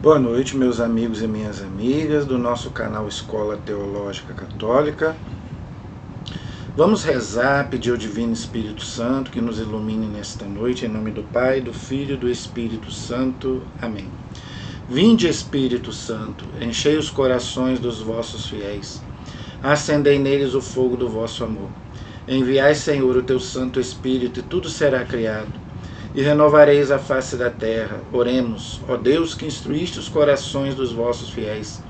Boa noite, meus amigos e minhas amigas do nosso canal Escola Teológica Católica. Vamos rezar, pedir ao Divino Espírito Santo que nos ilumine nesta noite, em nome do Pai, do Filho e do Espírito Santo. Amém. Vinde, Espírito Santo, enchei os corações dos vossos fiéis, acendei neles o fogo do vosso amor. Enviai, Senhor, o teu Santo Espírito, e tudo será criado, e renovareis a face da terra. Oremos, ó Deus, que instruíste os corações dos vossos fiéis.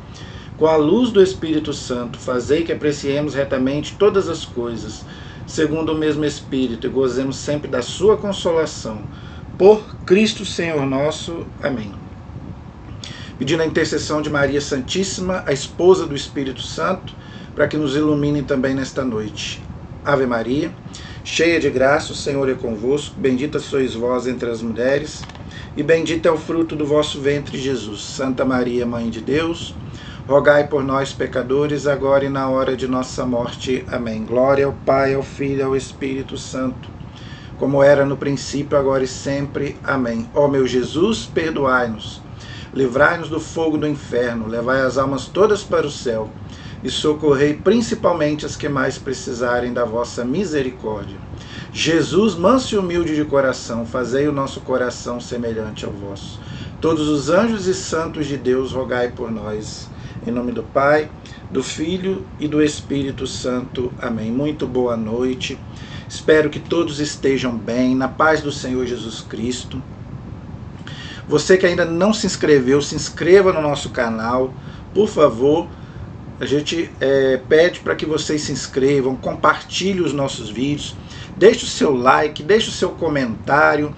Com a luz do Espírito Santo, fazei que apreciemos retamente todas as coisas, segundo o mesmo Espírito, e gozemos sempre da sua consolação. Por Cristo Senhor nosso. Amém. Pedindo a intercessão de Maria Santíssima, a esposa do Espírito Santo, para que nos ilumine também nesta noite. Ave Maria, cheia de graça, o Senhor é convosco, bendita sois vós entre as mulheres, e bendito é o fruto do vosso ventre, Jesus. Santa Maria, Mãe de Deus, rogai por nós, pecadores, agora e na hora de nossa morte. Amém. Glória ao Pai, ao Filho e ao Espírito Santo, como era no princípio, agora e sempre. Amém. Ó meu Jesus, perdoai-nos, livrai-nos do fogo do inferno, levai as almas todas para o céu, e socorrei principalmente as que mais precisarem da vossa misericórdia. Jesus, manso e humilde de coração, fazei o nosso coração semelhante ao vosso. Todos os anjos e santos de Deus, rogai por nós. Em nome do Pai, do Filho e do Espírito Santo. Amém. Muito boa noite. Espero que todos estejam bem, na paz do Senhor Jesus Cristo. Você que ainda não se inscreveu, se inscreva no nosso canal, por favor. A gente pede para que vocês se inscrevam, compartilhem os nossos vídeos, deixe o seu like, deixe o seu comentário.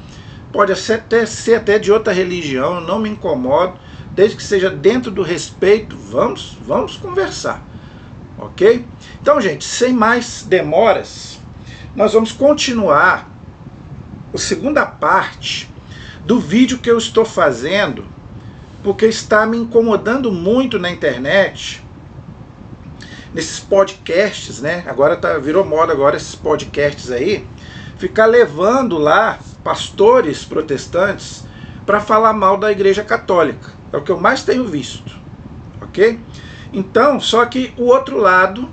Pode até ser de outra religião, não me incomodo, desde que seja dentro do respeito. Vamos conversar, ok? Então, gente, sem mais demoras, nós vamos continuar a segunda parte do vídeo que eu estou fazendo, porque está me incomodando muito na internet, nesses podcasts, né? Agora virou moda agora esses podcasts aí, ficar levando lá pastores protestantes para falar mal da Igreja Católica. É o que eu mais tenho visto, ok? Então, só que o outro lado,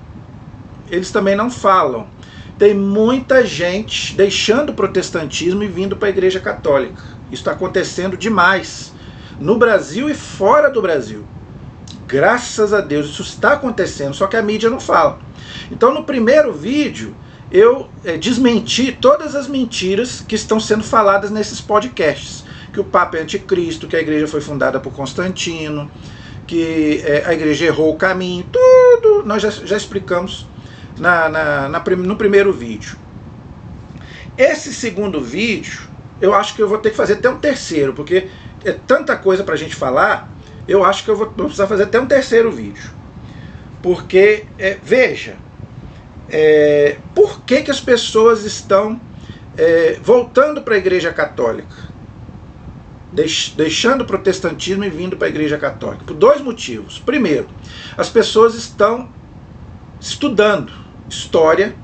eles também não falam. Tem muita gente deixando o protestantismo e vindo para a Igreja Católica. Isso está acontecendo demais, no Brasil e fora do Brasil. Graças a Deus, isso está acontecendo, só que a mídia não fala. Então, no primeiro vídeo, eu desmenti todas as mentiras que estão sendo faladas nesses podcasts. Que o Papa é anticristo, que a igreja foi fundada por Constantino, que a igreja errou o caminho, tudo nós já explicamos no primeiro vídeo. Esse segundo vídeo, eu acho que eu vou ter que fazer até um terceiro, porque é tanta coisa para a gente falar. Eu acho que eu vou precisar fazer até um terceiro vídeo. Porque, veja, por que as pessoas estão voltando para a Igreja Católica? Deixando o protestantismo e vindo para a Igreja Católica. Por dois motivos. Primeiro, as pessoas estão estudando história,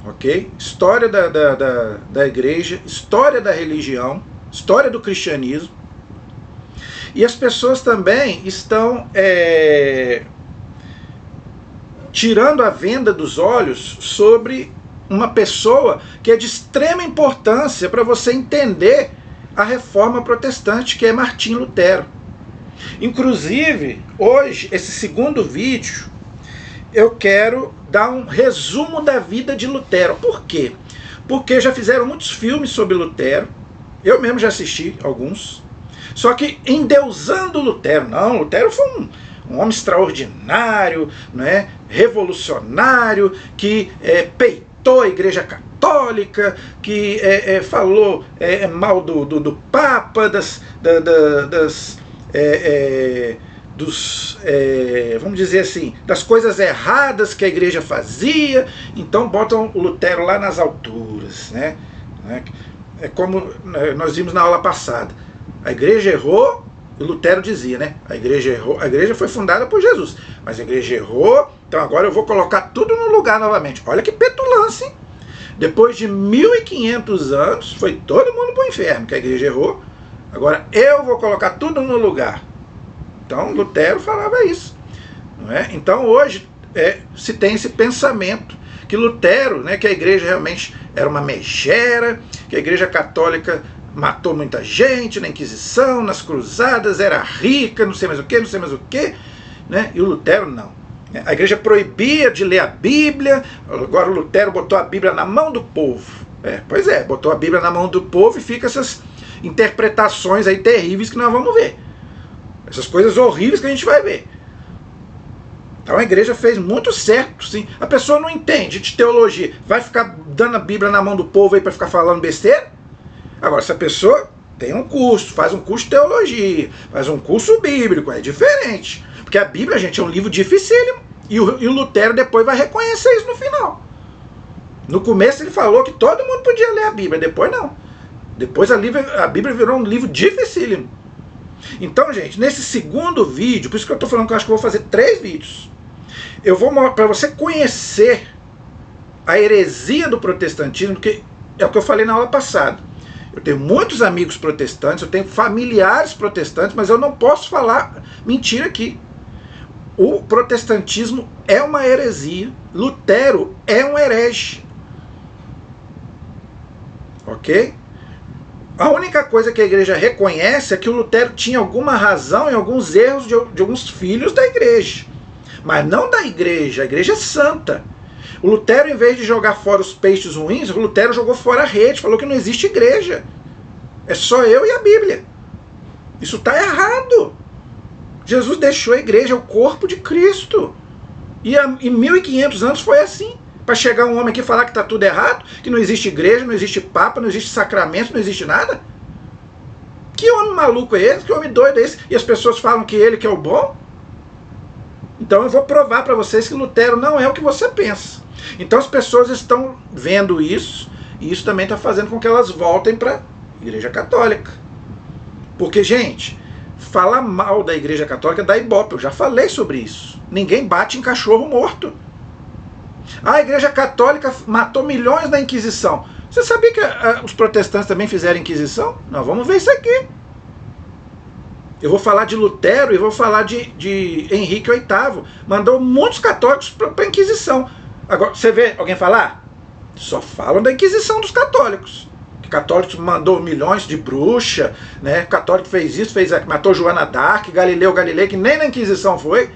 ok? História da igreja, história da religião, história do cristianismo. E as pessoas também estão tirando a venda dos olhos sobre uma pessoa que é de extrema importância para você entender a reforma protestante, que é Martinho Lutero. Inclusive, hoje, esse segundo vídeo, eu quero dar um resumo da vida de Lutero. Por quê? Porque já fizeram muitos filmes sobre Lutero, eu mesmo já assisti alguns. Só que endeusando Lutero. Não, Lutero foi um homem extraordinário, né, revolucionário, que peitou a Igreja Católica, que falou mal do Papa, vamos dizer assim, das coisas erradas que a Igreja fazia. Então botam o Lutero lá nas alturas, né? É como nós vimos na aula passada. A igreja errou, e Lutero dizia, né? A igreja errou, a igreja foi fundada por Jesus, mas a igreja errou, então agora eu vou colocar tudo no lugar novamente. Olha que petulância, hein? Depois de 1500 anos, foi todo mundo para o inferno, que a igreja errou. Agora eu vou colocar tudo no lugar. Então Lutero falava isso, não é? Então hoje se tem esse pensamento que Lutero, né, que a igreja realmente era uma megera, que a igreja católica matou muita gente na Inquisição, nas cruzadas, era rica, não sei mais o que, não sei mais o que, né? E o Lutero não. A igreja proibia de ler a Bíblia, agora o Lutero botou a Bíblia na mão do povo. Pois é, botou a Bíblia na mão do povo e fica essas interpretações aí terríveis que nós vamos ver. Essas coisas horríveis que a gente vai ver. Então a igreja fez muito certo, sim. A pessoa não entende de teologia, vai ficar dando a Bíblia na mão do povo aí para ficar falando besteira? Agora, se a pessoa tem um curso, faz um curso de teologia, faz um curso bíblico, é diferente. Porque a Bíblia, gente, é um livro dificílimo. E o Lutero depois vai reconhecer isso no final. No começo ele falou que todo mundo podia ler a Bíblia, depois não. Depois a Bíblia virou um livro dificílimo. Então, gente, nesse segundo vídeo, por isso que eu estou falando que eu acho que eu vou fazer 3 vídeos. Eu vou para você conhecer a heresia do protestantismo, que é o que eu falei na aula passada. Eu tenho muitos amigos protestantes, eu tenho familiares protestantes, mas eu não posso falar mentira aqui. O protestantismo é uma heresia. Lutero é um herege. Ok? A única coisa que a igreja reconhece é que o Lutero tinha alguma razão em alguns erros de alguns filhos da igreja. Mas não da igreja. A igreja é santa. O Lutero, em vez de jogar fora os peixes ruins, o Lutero jogou fora a rede, falou que não existe igreja. É só eu e a Bíblia. Isso está errado. Jesus deixou a igreja, o corpo de Cristo. E em 1500 anos foi assim. Para chegar um homem aqui e falar que está tudo errado, que não existe igreja, não existe papa, não existe sacramento, não existe nada. Que homem maluco é esse? Que homem doido é esse? E as pessoas falam que ele que é o bom? Então eu vou provar para vocês que Lutero não é o que você pensa. Então as pessoas estão vendo isso, e isso também está fazendo com que elas voltem para a Igreja Católica. Porque, gente, falar mal da Igreja Católica dá ibope, eu já falei sobre isso. Ninguém bate em cachorro morto. A Igreja Católica matou milhões na Inquisição. Você sabia que os protestantes também fizeram Inquisição? Nós vamos ver isso aqui. Eu vou falar de Lutero e vou falar de Henrique VIII. Mandou muitos católicos para a Inquisição. Agora, você vê alguém falar? Só falam da Inquisição dos católicos. Que católicos mandou milhões de bruxa, né? Católico fez isso, fez aquilo, matou Joana d'Arc, Galileu Galilei, que nem na Inquisição foi.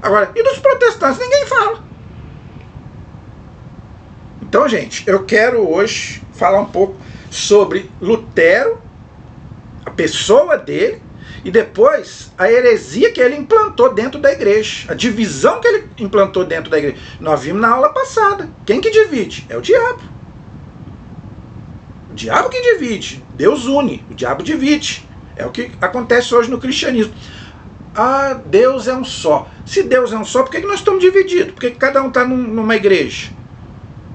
Agora, e dos protestantes? Ninguém fala. Então, gente, eu quero hoje falar um pouco sobre Lutero, a pessoa dele, e depois a heresia que ele implantou dentro da igreja, a divisão que ele implantou dentro da igreja. Nós vimos na aula passada. Quem que divide? É o diabo. O diabo que divide. Deus une, o diabo divide. É o que acontece hoje no cristianismo. Ah, Deus é um só. Se Deus é um só, por que nós estamos divididos? Por que cada um está numa igreja?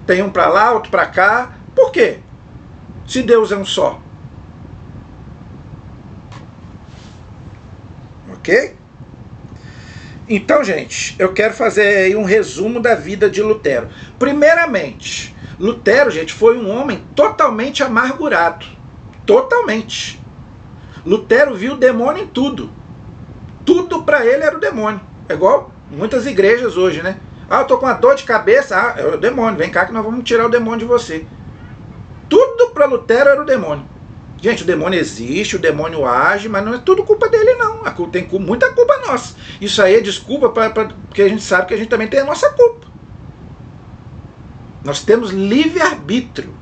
Tem um para lá, outro para cá. Por quê? Se Deus é um só. Ok? Então, gente, eu quero fazer aí um resumo da vida de Lutero. Primeiramente, Lutero, gente, foi um homem totalmente amargurado. Totalmente. Lutero viu o demônio em tudo. Tudo para ele era o demônio. É igual muitas igrejas hoje, né? Ah, eu tô com uma dor de cabeça. Ah, é o demônio. Vem cá que nós vamos tirar o demônio de você. Tudo para Lutero era o demônio. Gente, o demônio existe, o demônio age, mas não é tudo culpa dele, não. Tem muita culpa nossa. Isso aí é desculpa porque a gente sabe que a gente também tem a nossa culpa. Nós temos livre-arbítrio.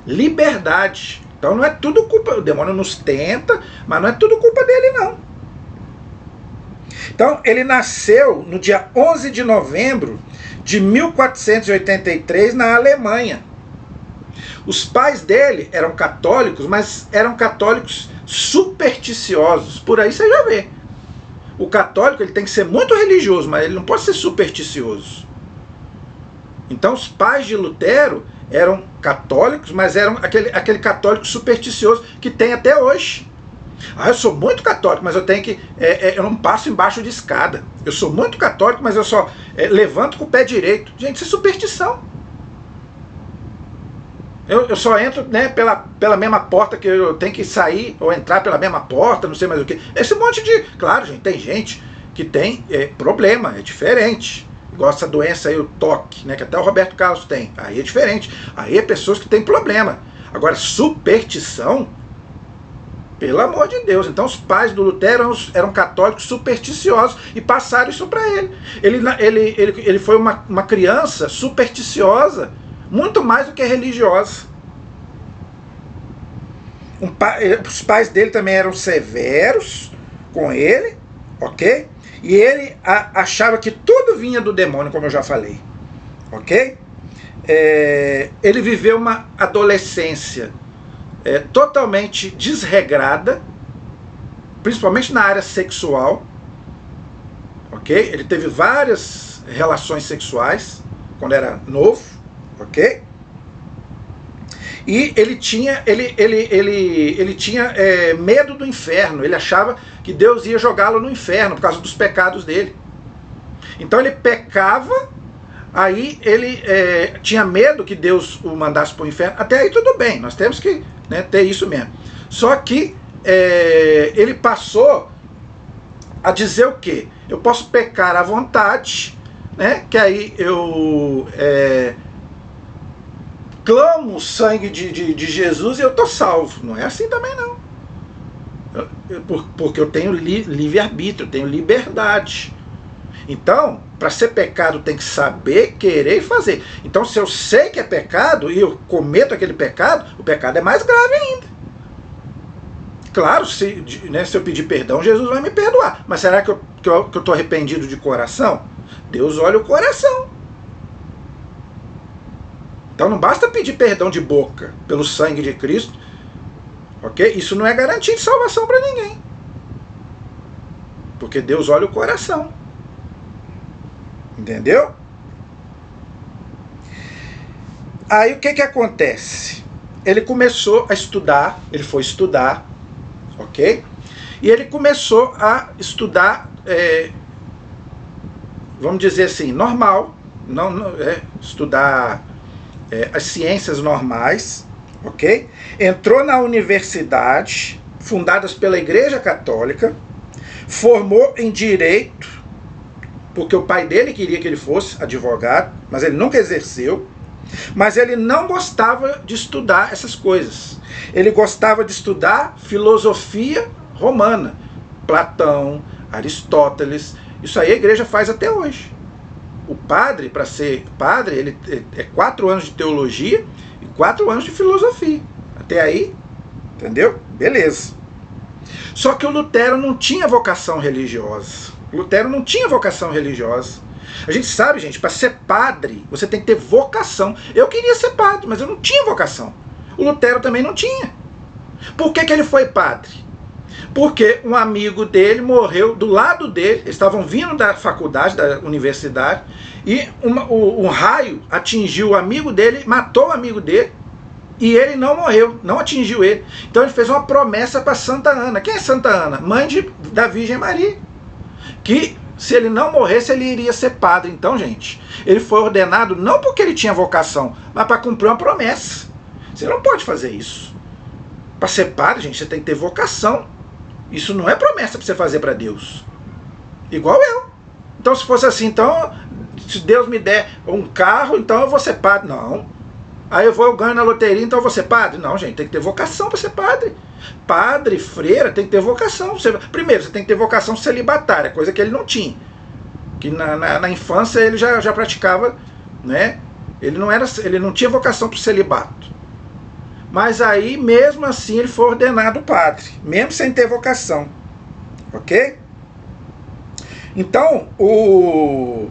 Liberdade. Então não é tudo culpa. O demônio nos tenta, mas não é tudo culpa dele, não. Então, ele nasceu no dia 11 de novembro de 1483 na Alemanha. Os pais dele eram católicos, mas eram católicos supersticiosos. Por aí você já vê. O católico ele tem que ser muito religioso, mas ele não pode ser supersticioso. Então, os pais de Lutero eram católicos, mas eram aquele católico supersticioso que tem até hoje. Ah, eu sou muito católico, mas eu tenho que... eu não passo embaixo de escada. Eu sou muito católico, mas eu só levanto com o pé direito. Gente, isso é superstição. Eu só entro, né, pela mesma porta que eu tenho que sair, ou entrar pela mesma porta, não sei mais o que. Esse monte de... Claro, gente, tem gente que tem problema, é diferente. Igual essa doença aí, o TOC, né, que até o Roberto Carlos tem. Aí é diferente. Aí é pessoas que têm problema. Agora, superstição, pelo amor de Deus. Então os pais do Lutero eram católicos supersticiosos e passaram isso para ele. Ele foi uma criança supersticiosa, muito mais do que religiosa. Os pais dele também eram severos com ele, ok? E ele achava que tudo vinha do demônio, como eu já falei, ok? Ele viveu uma adolescência totalmente desregrada, principalmente na área sexual, ok? Ele teve várias relações sexuais quando era novo, ok? E ele tinha medo do inferno. Ele achava que Deus ia jogá-lo no inferno por causa dos pecados dele. Então ele pecava, aí ele tinha medo que Deus o mandasse para o inferno. Até aí tudo bem, nós temos que, né, ter isso mesmo. Só que ele passou a dizer o quê? Eu posso pecar à vontade, né, que aí eu clamo o sangue de Jesus e eu estou salvo. Não é assim também não. Porque eu tenho livre-arbítrio, eu tenho liberdade. Então, para ser pecado tem que saber, querer e fazer. Então, se eu sei que é pecado e eu cometo aquele pecado, o pecado é mais grave ainda. Claro, se eu pedir perdão, Jesus vai me perdoar. Mas será que eu estou arrependido de coração? Deus olha o coração. Então não basta pedir perdão de boca pelo sangue de Cristo, ok? Isso não é garantia de salvação para ninguém. Porque Deus olha o coração. Entendeu? Aí o que acontece? Ele começou a estudar, ele foi estudar, ok? E ele começou a estudar, vamos dizer assim, normal, estudar as ciências normais, ok? Entrou na universidade, fundadas pela Igreja Católica, formou em Direito, porque o pai dele queria que ele fosse advogado, mas ele nunca exerceu. Mas ele não gostava de estudar essas coisas. Ele gostava de estudar filosofia romana, Platão, Aristóteles. Isso aí a igreja faz até hoje. O padre, para ser padre, ele é 4 anos de teologia e 4 anos de filosofia. Até aí, entendeu? Beleza. Só que o Lutero não tinha vocação religiosa. O Lutero não tinha vocação religiosa. A gente sabe, gente, para ser padre, você tem que ter vocação. Eu queria ser padre, mas eu não tinha vocação. O Lutero também não tinha. Por que ele foi padre? Porque um amigo dele morreu do lado dele, eles estavam vindo da faculdade, da universidade, e um raio atingiu o amigo dele, matou o amigo dele, e ele não morreu, não atingiu ele. Então ele fez uma promessa para Santa Ana. Quem é Santa Ana? Mãe da Virgem Maria. Que se ele não morresse, ele iria ser padre. Então, gente, ele foi ordenado não porque ele tinha vocação, mas para cumprir uma promessa. Você não pode fazer isso. Para ser padre, gente, você tem que ter vocação. Isso não é promessa para você fazer para Deus. Igual eu. Então, se fosse assim, então, se Deus me der um carro, então eu vou ser padre. Não. Aí eu ganho na loteria, então eu vou ser padre? Não, gente, tem que ter vocação para ser padre. Padre, freira, tem que ter vocação. Primeiro, você tem que ter vocação celibatária, coisa que ele não tinha. Que na infância ele já praticava, né? Ele não tinha vocação para o celibato. Mas aí, mesmo assim, ele foi ordenado padre, mesmo sem ter vocação. Ok? Então, o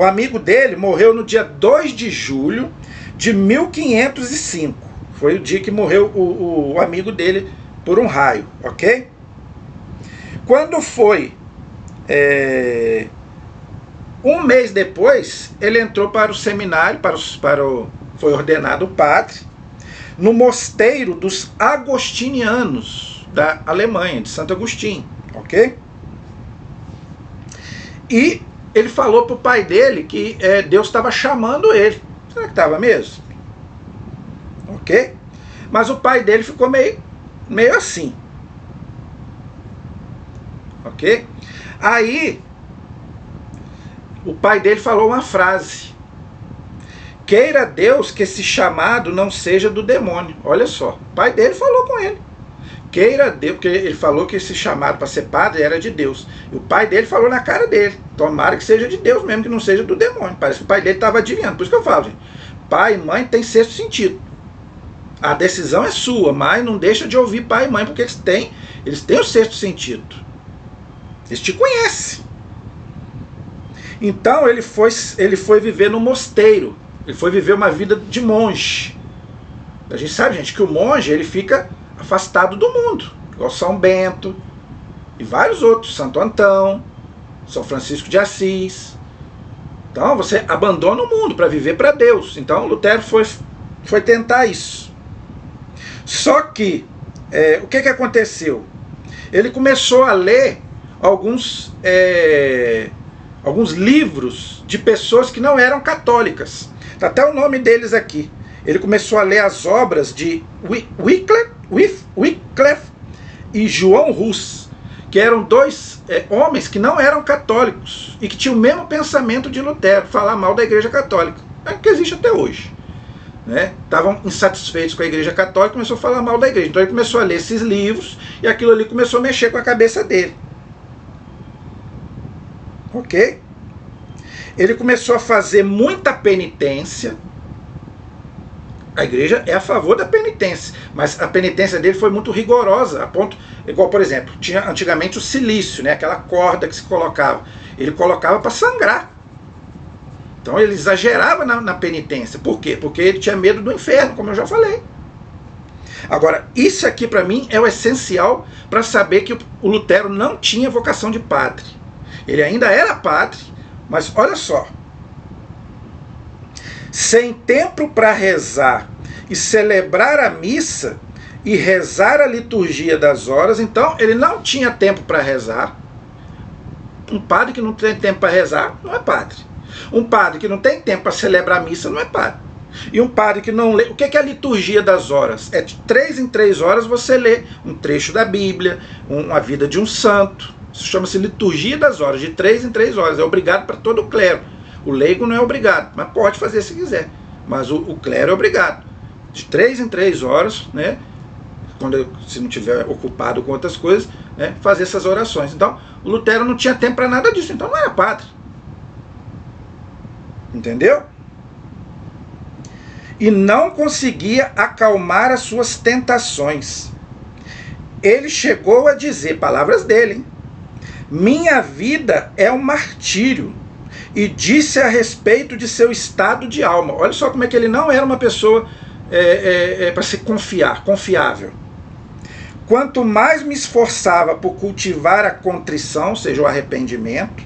amigo dele morreu no dia 2 de julho de 1505. Foi o dia que morreu o amigo dele por um raio, ok? Quando foi um mês depois, ele entrou para o seminário, foi ordenado padre, no mosteiro dos agostinianos da Alemanha, de Santo Agostinho, ok? E ele falou para o pai dele que Deus estava chamando ele. Será que estava mesmo? ok? Mas o pai dele ficou meio assim, ok? Aí, o pai dele falou uma frase: queira Deus que esse chamado não seja do demônio. Olha só, o pai dele falou com ele. Queira Deus, porque ele falou que esse chamado para ser padre era de Deus. E o pai dele falou na cara dele: tomara que seja de Deus mesmo, que não seja do demônio. Parece que o pai dele estava adivinhando. Por isso que eu falo, gente, pai e mãe tem sexto sentido. A decisão é sua, mas não deixa de ouvir pai e mãe, porque eles têm o sexto sentido. Eles te conhecem. Então ele foi viver no mosteiro. Ele foi viver uma vida de monge. A gente sabe, gente, que o monge ele fica afastado do mundo, igual São Bento e vários outros, Santo Antão, São Francisco de Assis. Então você abandona o mundo para viver para Deus. Então Lutero foi tentar isso. Só que o que aconteceu? Ele começou a ler alguns livros de pessoas que não eram católicas. Está até o nome deles aqui. Ele começou a ler as obras de Wycliffe e João Hus, que eram dois homens que não eram católicos e que tinham o mesmo pensamento de Lutero, falar mal da Igreja Católica, que existe até hoje. Estavam insatisfeitos com a Igreja Católica e começou a falar mal da Igreja. Então ele começou a ler esses livros e aquilo ali começou a mexer com a cabeça dele. Ok? Ele começou a fazer muita penitência. A igreja é a favor da penitência, mas a penitência dele foi muito rigorosa, a ponto, igual, por exemplo, tinha antigamente o cilício, aquela corda que se colocava. Ele colocava para sangrar. Então ele exagerava na penitência. Por quê? Porque ele tinha medo do inferno, como eu já falei. Agora, isso aqui para mim é o essencial para saber que o Lutero não tinha vocação de padre. Ele ainda era padre, mas olha só. Sem tempo para rezar e celebrar a missa e rezar a liturgia das horas, então ele não tinha tempo para rezar. Um padre que não tem tempo para rezar não é padre. Um padre que não tem tempo para celebrar a missa não é padre. E um padre que não lê... O que é a liturgia das horas? É de 3 em 3 horas você lê um trecho da Bíblia, uma vida de um santo. Isso chama-se liturgia das horas, de 3 em 3 horas. É obrigado para todo o clero. O leigo não é obrigado, mas pode fazer se quiser. Mas o clero é obrigado. De 3 em 3 horas, se não estiver ocupado com outras coisas, fazer essas orações. Então, o Lutero não tinha tempo para nada disso, então não era padre. Entendeu? E não conseguia acalmar as suas tentações. Ele chegou a dizer, palavras dele, hein? Minha vida é um martírio. E disse a respeito de seu estado de alma. Olha só como é que ele não era uma pessoa para se confiável. Quanto mais me esforçava por cultivar a contrição, ou seja, o arrependimento,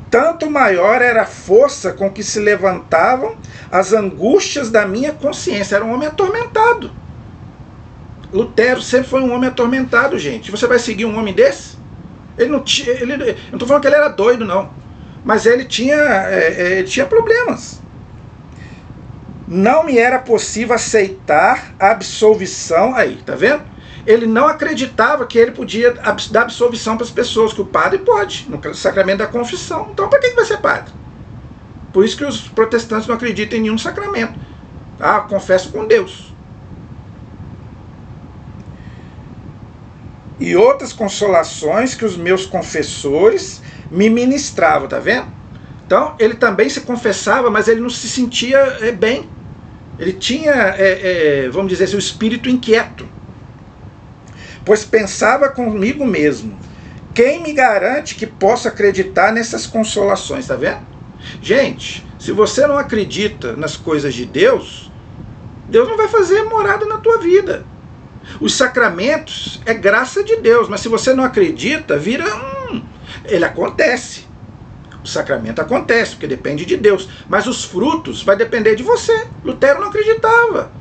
tanto maior era a força com que se levantavam as angústias da minha consciência. Era um homem atormentado. Lutero sempre foi um homem atormentado, gente. Você vai seguir um homem desse? Eu não estou falando que ele era doido, não. Mas ele tinha problemas. Não me era possível aceitar a absolvição. Aí, tá vendo? Ele não acreditava que ele podia dar absolvição para as pessoas, que o padre pode, no sacramento da confissão. Então, para que vai ser padre? Por isso que os protestantes não acreditam em nenhum sacramento. Confesso com Deus. E outras consolações que os meus confessores me ministravam, tá vendo? Então, ele também se confessava, mas ele não se sentia bem. Ele tinha, vamos dizer assim, o espírito inquieto. Pois pensava comigo mesmo, quem me garante que posso acreditar nessas consolações, tá vendo? Gente, se você não acredita nas coisas de Deus, Deus não vai fazer morada na tua vida. Os sacramentos é graça de Deus, mas se você não acredita, ele acontece. O sacramento acontece, porque depende de Deus. Mas os frutos vai depender de você. Lutero não acreditava.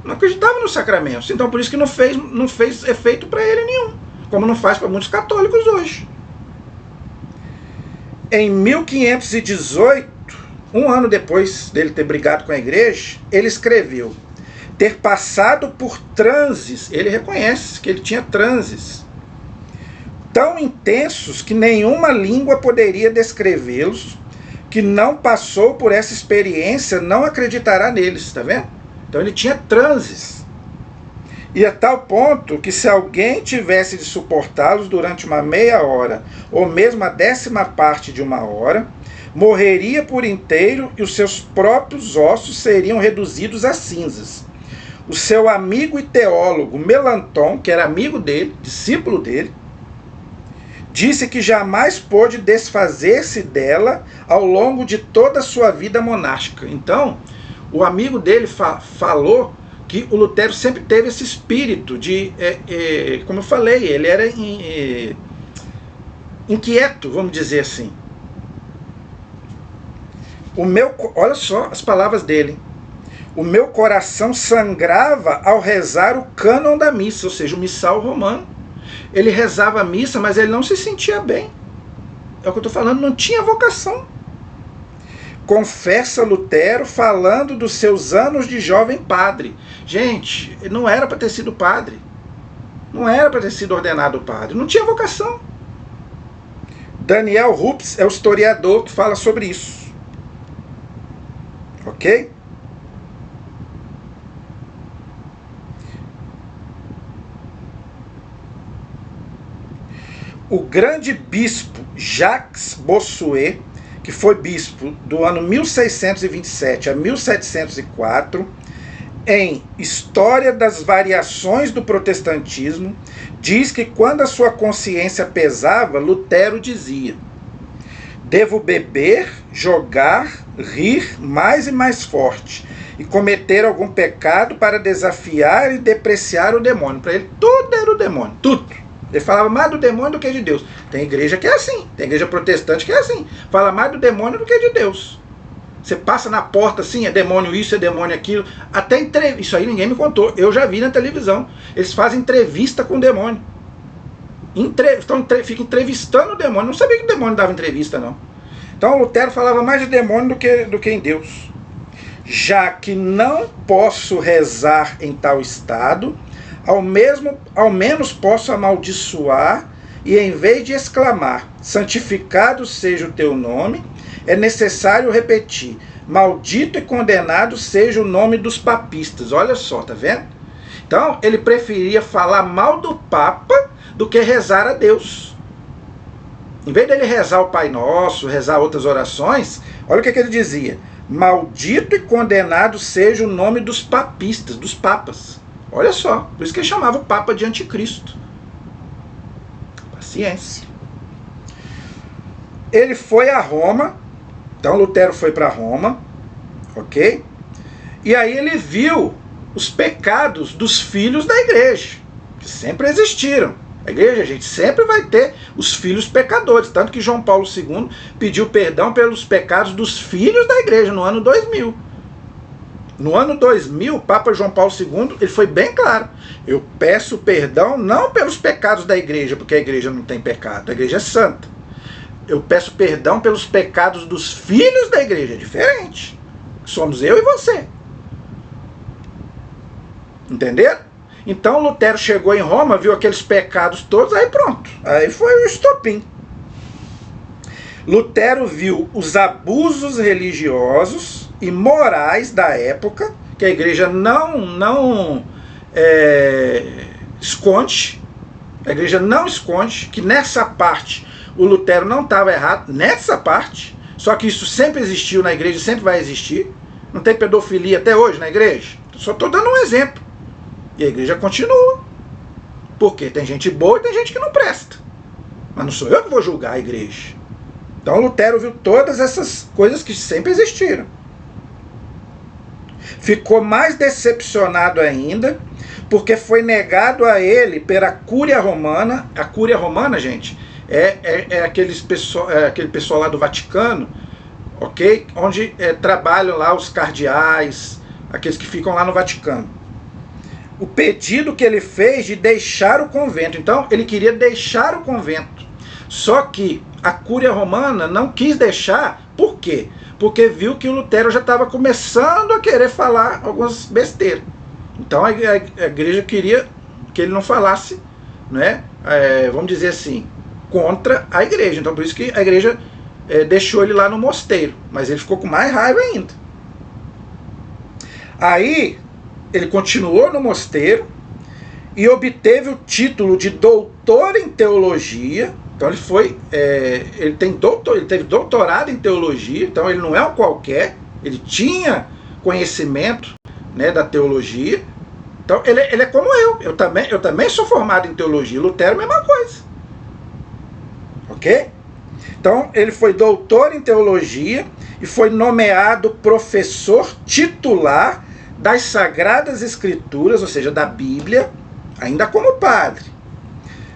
Não acreditava nos sacramentos. Então por isso que não fez efeito para ele nenhum. Como não faz para muitos católicos hoje. Em 1518, um ano depois dele ter brigado com a igreja, ele escreveu: ter passado por transes, ele reconhece que ele tinha transes, tão intensos que nenhuma língua poderia descrevê-los. Que não passou por essa experiência não acreditará neles, está vendo? Então ele tinha transes. E a tal ponto que se alguém tivesse de suportá-los durante uma meia hora, ou mesmo a 10ª parte de uma hora, morreria por inteiro e os seus próprios ossos seriam reduzidos a cinzas. O seu amigo e teólogo Melanchthon, que era amigo dele, discípulo dele, disse que jamais pôde desfazer-se dela ao longo de toda a sua vida monástica. Então, o amigo dele falou que o Lutero sempre teve esse espírito de, como eu falei, ele era inquieto, vamos dizer assim. Olha só as palavras dele. O meu coração sangrava ao rezar o cânon da missa, ou seja, o missal romano. Ele rezava a missa, mas ele não se sentia bem. É o que eu estou falando, não tinha vocação. Confessa Lutero falando dos seus anos de jovem padre. Gente, não era para ter sido padre. Não era para ter sido ordenado padre. Não tinha vocação. Daniel Rups é o historiador que fala sobre isso. Ok? O grande bispo Jacques Bossuet, que foi bispo do ano 1627 a 1704, em História das Variações do Protestantismo, diz que quando a sua consciência pesava, Lutero dizia: devo beber, jogar, rir mais e mais forte, e cometer algum pecado para desafiar e depreciar o demônio. Para ele, tudo era o demônio, tudo. Ele falava mais do demônio do que de Deus. Tem igreja que é assim, tem igreja protestante que é assim. Fala mais do demônio do que de Deus. Você passa na porta assim, é demônio isso, é demônio aquilo. Até isso aí ninguém me contou, eu já vi na televisão. Eles fazem entrevista com o demônio. Fica entrevistando o demônio. Não sabia que o demônio dava entrevista, não. Então Lutero falava mais de demônio do que em Deus. Já que não posso rezar em tal estado, ao menos posso amaldiçoar, e em vez de exclamar, santificado seja o teu nome, é necessário repetir, maldito e condenado seja o nome dos papistas. Olha só, tá vendo? Então, ele preferia falar mal do Papa do que rezar a Deus. Em vez dele rezar o Pai Nosso, rezar outras orações, olha o que ele dizia, maldito e condenado seja o nome dos papistas, dos papas. Olha só, por isso que ele chamava o Papa de Anticristo. Paciência. Ele foi a Roma, então Lutero foi para Roma, ok? E aí ele viu os pecados dos filhos da igreja, que sempre existiram. A igreja, gente, sempre vai ter os filhos pecadores, tanto que João Paulo II pediu perdão pelos pecados dos filhos da igreja no ano 2000. No ano 2000, o Papa João Paulo II, ele foi bem claro. Eu peço perdão não pelos pecados da igreja, porque a igreja não tem pecado, a igreja é santa. Eu peço perdão pelos pecados dos filhos da igreja, é diferente. Somos eu e você. Entenderam? Então Lutero chegou em Roma, viu aqueles pecados todos, aí pronto. Aí foi o estopim. Lutero viu os abusos religiosos e morais da época, que a igreja não esconde, a igreja não esconde, que nessa parte o Lutero não estava errado, nessa parte, só que isso sempre existiu na igreja, sempre vai existir, não tem pedofilia até hoje na igreja, só estou dando um exemplo, e a igreja continua, porque tem gente boa e tem gente que não presta, mas não sou eu que vou julgar a igreja. Então Lutero viu todas essas coisas que sempre existiram. Ficou mais decepcionado ainda, porque foi negado a ele pela Cúria Romana. A Cúria Romana, gente, é aquele pessoal lá do Vaticano, ok? Onde trabalham lá os cardeais, aqueles que ficam lá no Vaticano. O pedido que ele fez de deixar o convento. Então, ele queria deixar o convento. Só que a Cúria Romana não quis deixar. Por quê? Porque viu que o Lutero já estava começando a querer falar algumas besteiras. Então a igreja queria que ele não falasse, né, vamos dizer assim, contra a igreja. Então por isso que a igreja deixou ele lá no mosteiro, mas ele ficou com mais raiva ainda. Aí ele continuou no mosteiro e obteve o título de doutor em teologia. Então ele foi, ele teve doutorado em teologia, então ele não é um qualquer, ele tinha conhecimento, né, da teologia. Então ele é como eu também sou formado em teologia. Lutero, mesma coisa. Ok? Então ele foi doutor em teologia e foi nomeado professor titular das Sagradas Escrituras, ou seja, da Bíblia, ainda como padre,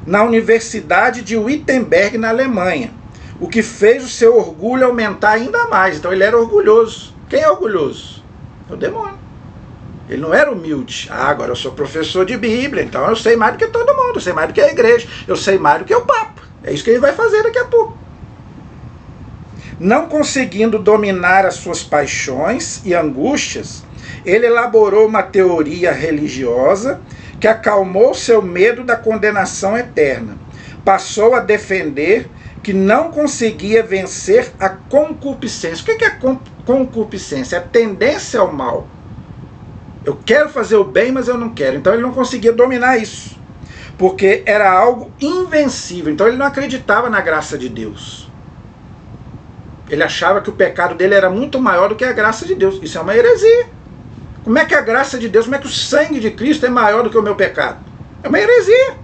na Universidade de Wittenberg, na Alemanha, o que fez o seu orgulho aumentar ainda mais. Então ele era orgulhoso. Quem é orgulhoso? É o demônio. Ele não era humilde. Agora eu sou professor de Bíblia, então eu sei mais do que todo mundo, eu sei mais do que a igreja, eu sei mais do que o Papa. É isso que ele vai fazer daqui a pouco. Não conseguindo dominar as suas paixões e angústias, ele elaborou uma teoria religiosa que acalmou seu medo da condenação eterna. Passou a defender que não conseguia vencer a concupiscência. O que é concupiscência? É a tendência ao mal. Eu quero fazer o bem, mas eu não quero. Então ele não conseguia dominar isso, porque era algo invencível. Então ele não acreditava na graça de Deus. Ele achava que o pecado dele era muito maior do que a graça de Deus. Isso é uma heresia. Como é que a graça de Deus, como é que o sangue de Cristo é maior do que o meu pecado? É uma heresia.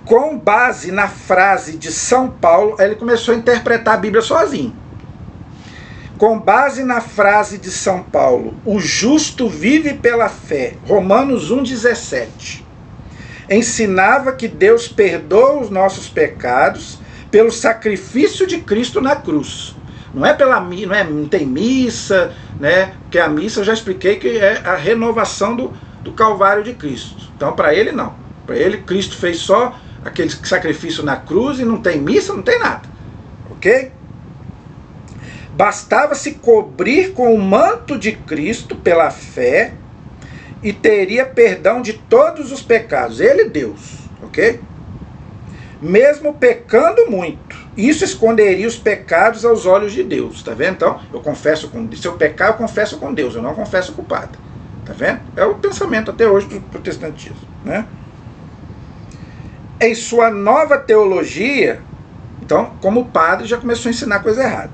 Com base na frase de São Paulo, ele começou a interpretar a Bíblia sozinho. Com base na frase de São Paulo, o justo vive pela fé, Romanos 1,17, ensinava que Deus perdoa os nossos pecados pelo sacrifício de Cristo na cruz. Não é não tem missa, né? Porque a missa eu já expliquei que é a renovação do Calvário de Cristo. Então para ele não. Para ele Cristo fez só aquele sacrifício na cruz e não tem missa, não tem nada. Ok? Bastava se cobrir com o manto de Cristo pela fé e teria perdão de todos os pecados. Ele, Deus. Ok? Mesmo pecando muito. Isso esconderia os pecados aos olhos de Deus, tá vendo? Então, se eu pecar, eu confesso com Deus, eu não confesso com o padre, tá vendo? É o pensamento até hoje do protestantismo, né? Em sua nova teologia, então, como padre, já começou a ensinar coisa errada.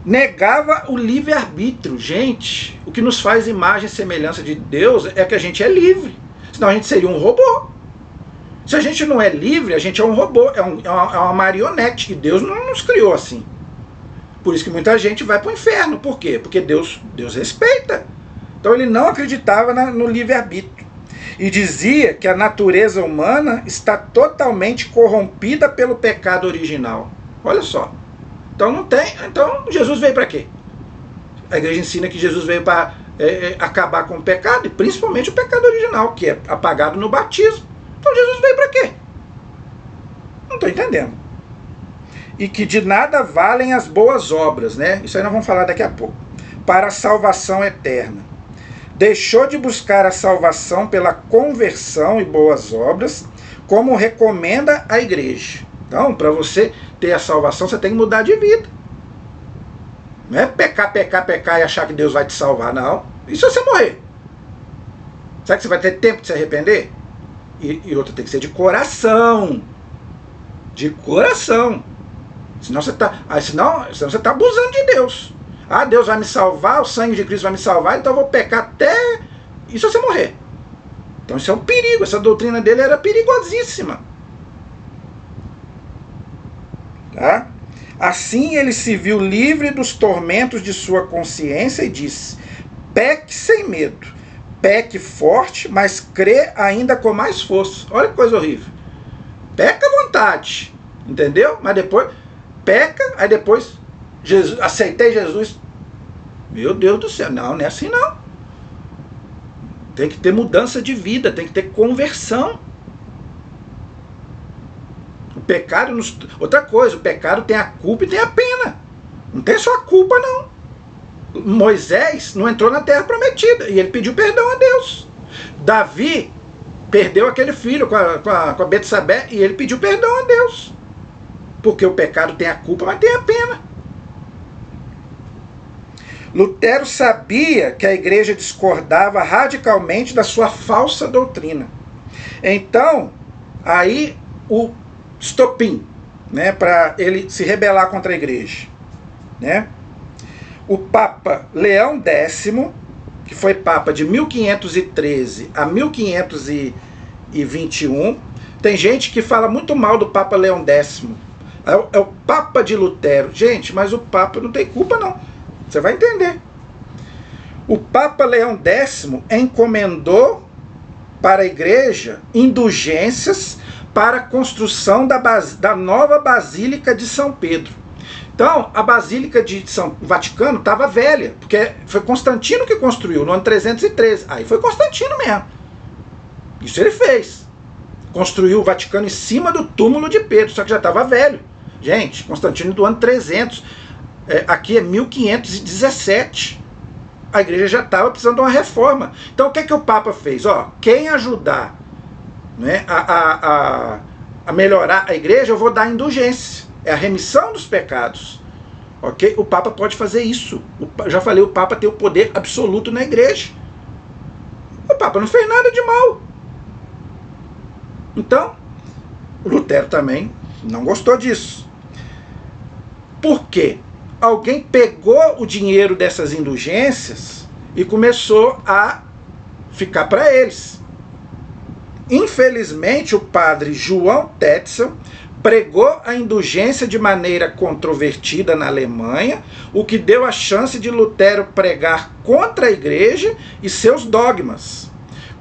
Negava o livre-arbítrio. Gente, o que nos faz imagem e semelhança de Deus é que a gente é livre, senão a gente seria um robô. Se a gente não é livre, a gente é um robô, é uma marionete, e Deus não nos criou assim. Por isso que muita gente vai para o inferno. Por quê? Porque Deus respeita. Então ele não acreditava no livre-arbítrio. E dizia que a natureza humana está totalmente corrompida pelo pecado original. Olha só. Então não tem. Então Jesus veio para quê? A igreja ensina que Jesus veio para acabar com o pecado, e principalmente o pecado original, que é apagado no batismo. Então Jesus veio para quê? Não estou entendendo. E que de nada valem as boas obras, né? Isso aí nós vamos falar daqui a pouco. Para a salvação eterna. Deixou de buscar a salvação pela conversão e boas obras, como recomenda a igreja. Então, para você ter a salvação, você tem que mudar de vida. Não é pecar e achar que Deus vai te salvar, não. E se você morrer? Será que você vai ter tempo de se arrepender? E outra, tem que ser de coração. De coração. Senão você está abusando de Deus. Ah, Deus vai me salvar, o sangue de Cristo vai me salvar, então eu vou pecar até... E se você morrer? Então isso é um perigo. Essa doutrina dele era perigosíssima. Tá? Assim ele se viu livre dos tormentos de sua consciência e disse: peque sem medo. Peque forte, mas crê ainda com mais força. Olha que coisa horrível. Peca à vontade, entendeu? Mas depois, peca, aí depois, aceitei Jesus. Meu Deus do céu, não é assim não. Tem que ter mudança de vida, tem que ter conversão. O pecado, outra coisa, o pecado tem a culpa e tem a pena. Não tem só a culpa não. Moisés não entrou na terra prometida e ele pediu perdão a Deus. Davi perdeu aquele filho com a Betsabé e ele pediu perdão a Deus. Porque o pecado tem a culpa, mas tem a pena. Lutero sabia que a igreja discordava radicalmente da sua falsa doutrina. Então, aí o estopim, né, para ele se rebelar contra a igreja, né? O Papa Leão X, que foi Papa de 1513 a 1521, tem gente que fala muito mal do Papa Leão X. É o Papa de Lutero. Gente, mas o Papa não tem culpa não. Você vai entender. O Papa Leão X encomendou para a igreja indulgências para a construção da nova Basílica de São Pedro. Então, a Basílica de São Vaticano estava velha, porque foi Constantino que construiu, no ano 313. Aí foi Constantino mesmo. Isso ele fez. Construiu o Vaticano em cima do túmulo de Pedro, só que já estava velho. Gente, Constantino do ano 300. Aqui é 1517. A igreja já estava precisando de uma reforma. Então, o que é que o Papa fez? Quem ajudar, né, a melhorar a igreja, eu vou dar indulgência. É a remissão dos pecados. Ok? O Papa pode fazer isso. Já falei, o Papa tem o poder absoluto na igreja. O Papa não fez nada de mal. Então, Lutero também não gostou disso. Por quê? Alguém pegou o dinheiro dessas indulgências e começou a ficar para eles. Infelizmente, o padre João Tetzel pregou a indulgência de maneira controvertida na Alemanha, o que deu a chance de Lutero pregar contra a igreja e seus dogmas.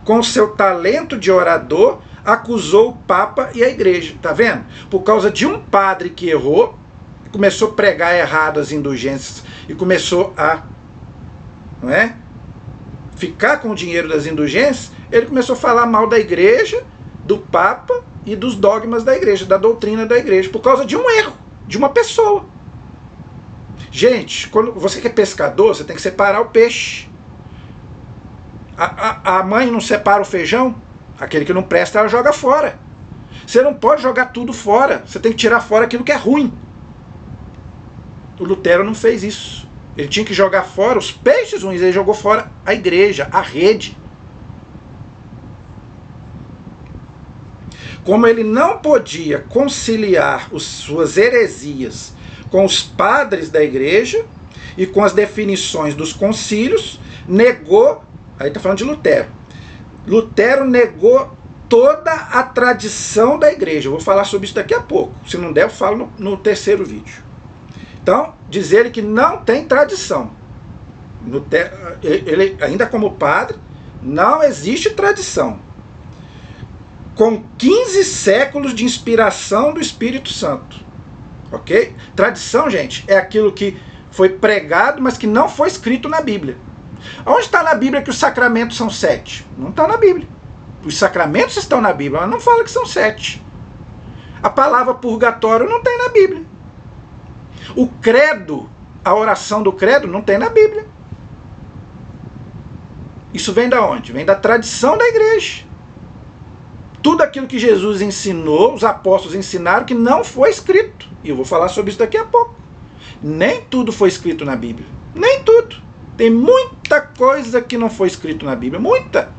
Com seu talento de orador, acusou o Papa e a igreja. Tá vendo? Por causa de um padre que errou, começou a pregar errado as indulgências e começou a, não é, ficar com o dinheiro das indulgências, ele começou a falar mal da igreja, do Papa e dos dogmas da igreja, da doutrina da igreja, por causa de um erro, de uma pessoa. Gente, quando você que é pescador, você tem que separar o peixe. A mãe não separa o feijão, aquele que não presta, ela joga fora. Você não pode jogar tudo fora, você tem que tirar fora aquilo que é ruim. O Lutero não fez isso. Ele tinha que jogar fora os peixes ruins, ele jogou fora a igreja, a rede. Como ele não podia conciliar suas heresias com os padres da igreja e com as definições dos concílios, negou, aí está falando de Lutero, Lutero negou toda a tradição da igreja. Eu vou falar sobre isso daqui a pouco. Se não der, eu falo no terceiro vídeo. Então, diz ele que não tem tradição. Ele, ainda como padre, não existe tradição. Com 15 séculos de inspiração do Espírito Santo. Ok? Tradição, gente, é aquilo que foi pregado, mas que não foi escrito na Bíblia. Onde está na Bíblia que os sacramentos são 7? Não está na Bíblia. Os sacramentos estão na Bíblia, mas não fala que são 7. A palavra purgatório não tem na Bíblia. O credo, a oração do credo, não tem na Bíblia. Isso vem da onde? Vem da tradição da igreja. Tudo aquilo que Jesus ensinou, os apóstolos ensinaram, que não foi escrito. E eu vou falar sobre isso daqui a pouco. Nem tudo foi escrito na Bíblia. Nem tudo. Tem muita coisa que não foi escrito na Bíblia. Muita.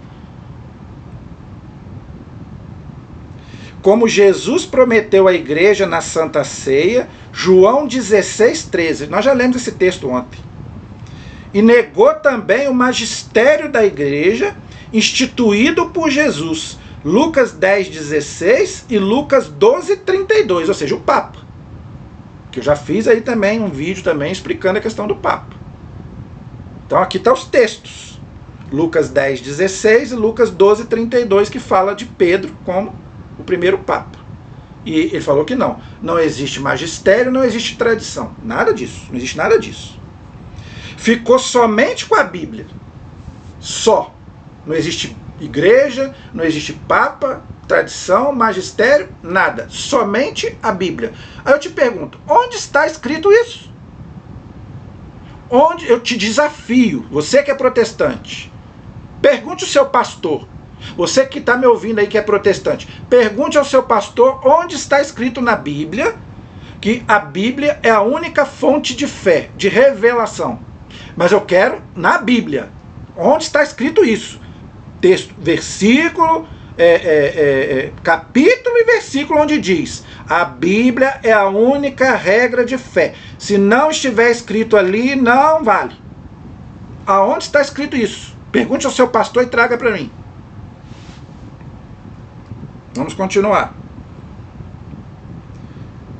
Como Jesus prometeu à igreja na Santa Ceia, João 16:13. Nós já lemos esse texto ontem. E negou também o magistério da igreja instituído por Jesus. Lucas 10:16 e Lucas 12:32, ou seja, o Papa. Que eu já fiz aí também um vídeo também explicando a questão do Papa. Então aqui estão os textos. Lucas 10:16 e Lucas 12:32, que fala de Pedro como o primeiro Papa. E ele falou que não existe magistério, não existe tradição. Nada disso, não existe nada disso. Ficou somente com a Bíblia. Só. Não existe igreja, não existe papa, tradição, magistério, nada. Somente a Bíblia. Aí eu te pergunto, onde está escrito isso? onde eu te desafio, você que é protestante, pergunte ao seu pastor, você que está me ouvindo aí que é protestante, pergunte ao seu pastor onde está escrito na Bíblia que a Bíblia é a única fonte de fé, de revelação. Mas eu quero na Bíblia. Onde está escrito isso? Texto, versículo, capítulo e versículo onde diz: a Bíblia é a única regra de fé. Se não estiver escrito ali, não vale. Aonde está escrito isso? Pergunte ao seu pastor e traga para mim. Vamos continuar.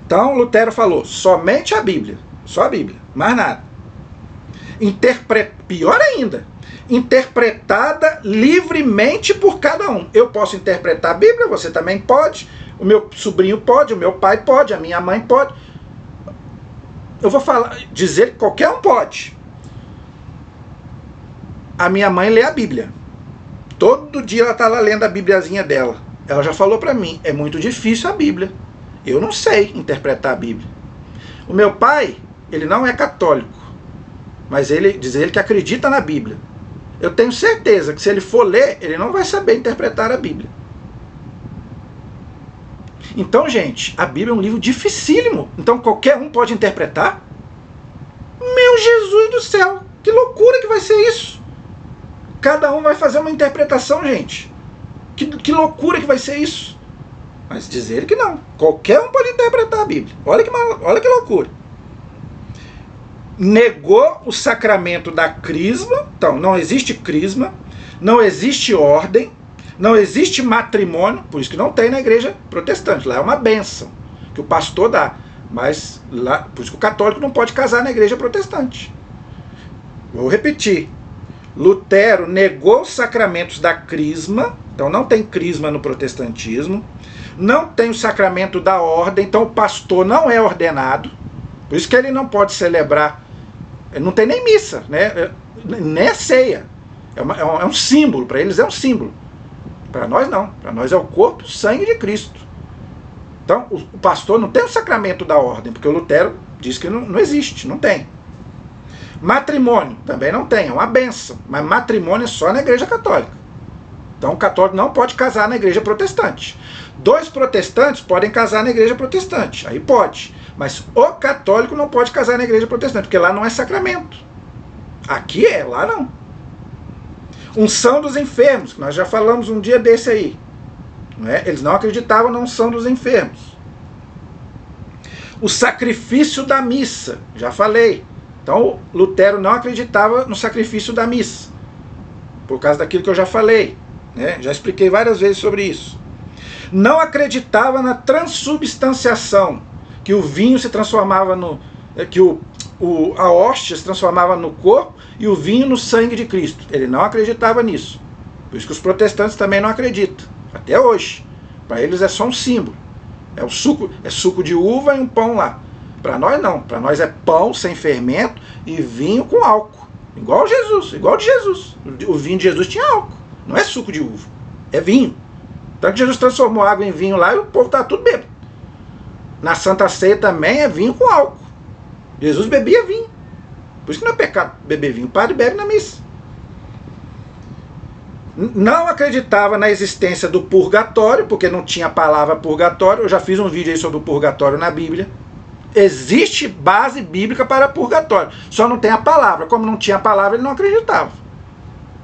Então Lutero falou, somente a Bíblia. Só a Bíblia, mais nada. Pior ainda, interpretada livremente por cada um. Eu posso interpretar a Bíblia, você também pode, o meu sobrinho pode, o meu pai pode, a minha mãe pode. Eu vou dizer que qualquer um pode. A minha mãe lê a Bíblia. Todo dia ela está lá lendo a Bibliazinha dela. Ela já falou para mim, é muito difícil a Bíblia. Eu não sei interpretar a Bíblia. O meu pai, ele não é católico, mas diz ele que acredita na Bíblia. Eu tenho certeza que se ele for ler, ele não vai saber interpretar a Bíblia. Então, gente, a Bíblia é um livro dificílimo. Então qualquer um pode interpretar? Meu Jesus do céu, que loucura que vai ser isso. Cada um vai fazer uma interpretação, gente. Que loucura que vai ser isso. Mas diz ele que não. Qualquer um pode interpretar a Bíblia. Olha que loucura. Negou o sacramento da crisma. Então, não existe crisma, não existe ordem, não existe matrimônio, por isso que não tem na igreja protestante. Lá é uma bênção que o pastor dá. Mas lá, por isso que o católico não pode casar na igreja protestante. Vou repetir. Lutero negou os sacramentos da crisma. Então não tem crisma no protestantismo. Não tem o sacramento da ordem, então o pastor não é ordenado, por isso que ele não pode celebrar, não tem nem missa, né? Nem a ceia, é um símbolo, para eles é um símbolo, para nós não, para nós é o corpo e o sangue de Cristo. Então o pastor não tem o sacramento da ordem, porque o Lutero diz que não existe, não tem. Matrimônio também não tem, é uma bênção, mas matrimônio é só na igreja católica. Então o católico não pode casar na igreja protestante. 2 protestantes podem casar na igreja protestante, aí pode. Mas o católico não pode casar na igreja protestante, porque lá não é sacramento. Aqui é, lá não. Unção dos enfermos, que nós já falamos um dia desse aí. Não é? Eles não acreditavam na unção dos enfermos. O sacrifício da missa, já falei. Então Lutero não acreditava no sacrifício da missa, por causa daquilo que eu já falei. Né? Já expliquei várias vezes sobre isso. Não acreditava na transubstanciação, que o vinho se transformava que a hóstia se transformava no corpo e o vinho no sangue de Cristo. Ele não acreditava nisso. Por isso que os protestantes também não acreditam, até hoje. Para eles é só um símbolo. É suco de uva e um pão lá. Para nós não. Para nós é pão sem fermento e vinho com álcool. Igual Jesus, igual de Jesus. O vinho de Jesus tinha álcool. Não é suco de uva, é vinho. Tanto que Jesus transformou água em vinho lá e o povo estava tudo bêbado. Na Santa Ceia também é vinho com álcool. Jesus bebia vinho. Por isso que não é pecado beber vinho. O padre bebe na missa. Não acreditava na existência do purgatório, porque não tinha a palavra purgatório. Eu já fiz um vídeo aí sobre o purgatório na Bíblia. Existe base bíblica para purgatório. Só não tem a palavra. Como não tinha a palavra, ele não acreditava.